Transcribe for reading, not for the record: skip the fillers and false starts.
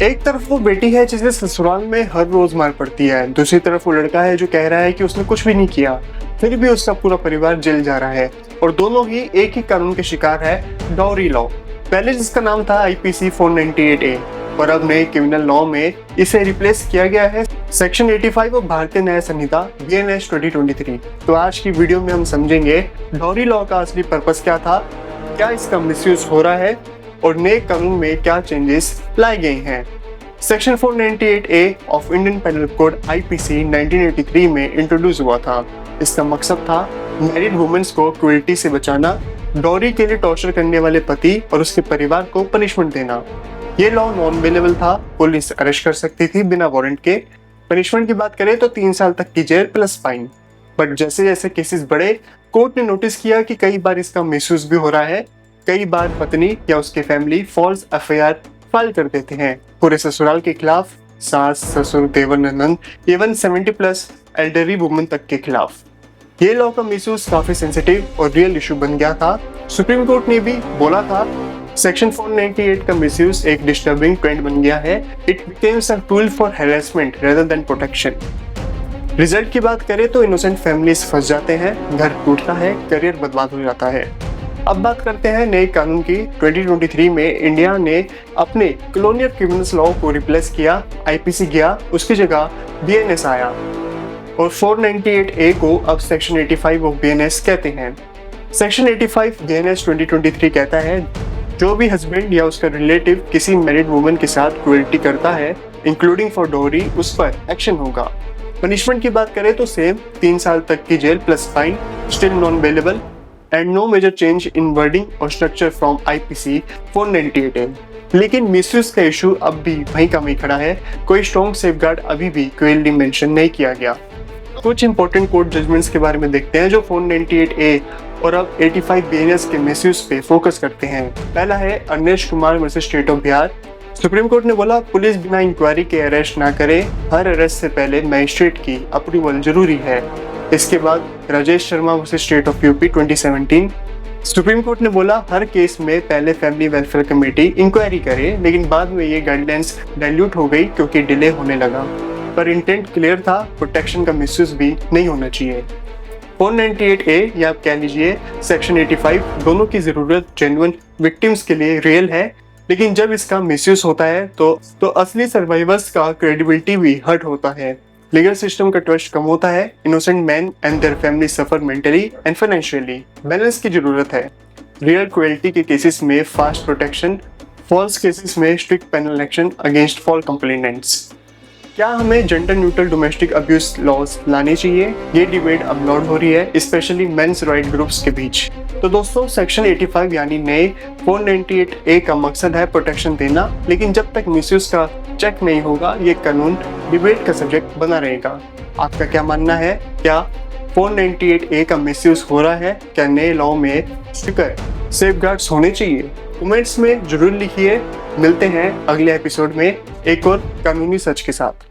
एक तरफ वो बेटी है जिसे ससुराल में हर रोज मार पड़ती है, दूसरी तरफ वो लड़का है जो कह रहा है कि उसने कुछ भी नहीं किया, फिर भी उसका पूरा परिवार जेल जा रहा है और दोनों ही एक ही कानून के शिकार है, डॉरी लॉ। पहले जिसका नाम था आईपीसी 498A और अब नए क्रिमिनल लॉ में इसे रिप्लेस किया गया है सेक्शन 85 ऑफ भारतीय न्याय संहिता BNS 2023। तो आज की वीडियो में हम समझेंगे डॉरी लॉ का असली पर्पस क्या था, क्या इसका मिसयूज हो रहा है और नए कानून में क्या चेंजेस लाए गए हैं। Section 498A of Indian penal code IPC 1983 में इंट्रोड्यूस हुआ था। इसका मकसद था मैरिड वुमेन्स को क्रूएल्टी से बचाना, डॉरी के लिए टॉर्चर करने वाले पति और उसके परिवार को पनिशमेंट देना। ये लॉ नॉन बेलेबल था, पुलिस अरेस्ट कर सकती थी बिना वारंट के। पनिशमेंट की बात करें तो 3 साल तक की जेल प्लस फाइन। बट जैसे जैसे केसेस बढ़े, कोर्ट ने नोटिस किया कि कई बार इसका मिसयूज भी हो रहा है। कई बार पत्नी या उसके फैमिली फॉल्स FIR फाइल कर देते हैं पूरे ससुराल के खिलाफ, सास, ससुर, देवर, ननद, इवन 70+ एल्डरली वुमन तक के खिलाफ। ये लॉ का मिसयूज काफी सेंसिटिव और रियल इशू बन गया था। सुप्रीम कोर्ट ने भी बोला था सेक्शन 498 का मिसयूज एक डिस्टर्बिंग ट्रेंड बन गया है। It becomes a tool for harassment rather than protection. Result की बात करें तो इनोसेंट फैमिलीज फंस जाते हैं, घर टूटता है, करियर बर्बाद हो जाता है। अब बात करते हैं नए कानून की। 2023 में इंडिया ने अपने कॉलोनियल क्रिमिनल्स लॉ को रिप्लेस किया, IPC गया, उसकी जगह BNS आया और 498A को अब सेक्शन 85 ऑफ BNS कहते हैं। सेक्शन 85 BNS 2023 कहता है जो भी हस्बैंड या उसका रिलेटिव किसी मैरिड वुमन के साथ क्रूएल्टी करता है इंक्लूडिंग फॉर डॉरी, उस पर एक्शन होगा। पनिशमेंट की बात करें तो सेम 3 साल तक की जेल plus fine, still non bailable and no major change in wording or structure from IPC 498A। लेकिन मिसयूज का इशू अब भी वहीं का वहीं खड़ा है। कोई स्ट्रॉन्ग सेफगार्ड अभी भी क्लियरली मेंशन नहीं किया गया। कुछ इंपॉर्टेंट कोर्ट जजमेंट्स के बारे में देखते हैं जो 498A और अब 85 BNS के मिसयूज पे फोकस करते हैं। पहला है Arnesh Kumar versus state of Bihar. Supreme court ने बोला पुलिस बिना इंक्वायरी के अरेस्ट ना करे, हर अरेस्ट से पहले मजिस्ट्रेट की अप्रूवल जरूरी है। इसके बाद Rajesh Sharma versus state of UP 2017। Supreme court ने बोला हर केस में पहले फैमिली वेलफेयर कमेटी इंक्वायरी करे, लेकिन बाद में ये गाइडलाइंस डाइल्यूट हो गई क्योंकि डिले होने लगा। पर इंटेंट क्लियर था, प्रोटेक्शन का मिसयूज भी नहीं होना चाहिए। 498A या आप कह लीजिए सेक्शन 85 दोनों की जरूरत जेन्युइन विक्टिम्स के लिए रियल है, लेकिन जब इसका मिसयूज होता है तो असली सर्वाइवर्स का क्रेडिबिलिटी भी हर्ट होता है। लीगल सिस्टम का ट्रस्ट कम होता है, innocent man and their family suffer mentally and financially. Balance की जरूरत है। रियल क्रुएल्टी के केसेस में फास्ट प्रोटेक्शन, फॉल्स केसेस में strict penal action against false complainants. क्या हमें gender neutral domestic abuse laws लाने चाहिए? ये डिबेट अब लॉन्च हो रही है, स्पेशली मेंस राइट ग्रुप्स के बीच। तो दोस्तों सेक्शन 85 यानी नए 498A का मकसद है प्रोटेक्शन देना, लेकिन जब तक मिसयूज का चेक नहीं होगा ये कानून डिबेट का सब्जेक्ट बना रहेगा। आपका क्या मानना है? क्या 498A का मिसयूज हो रहा है? क्या नए लॉ में स्ट्रिक्टर सेफगार्ड्स होने चाहिए? कमेंट्स में जरूर लिखिए। मिलते हैं अगले एपिसोड में एक और कानूनी सच के साथ।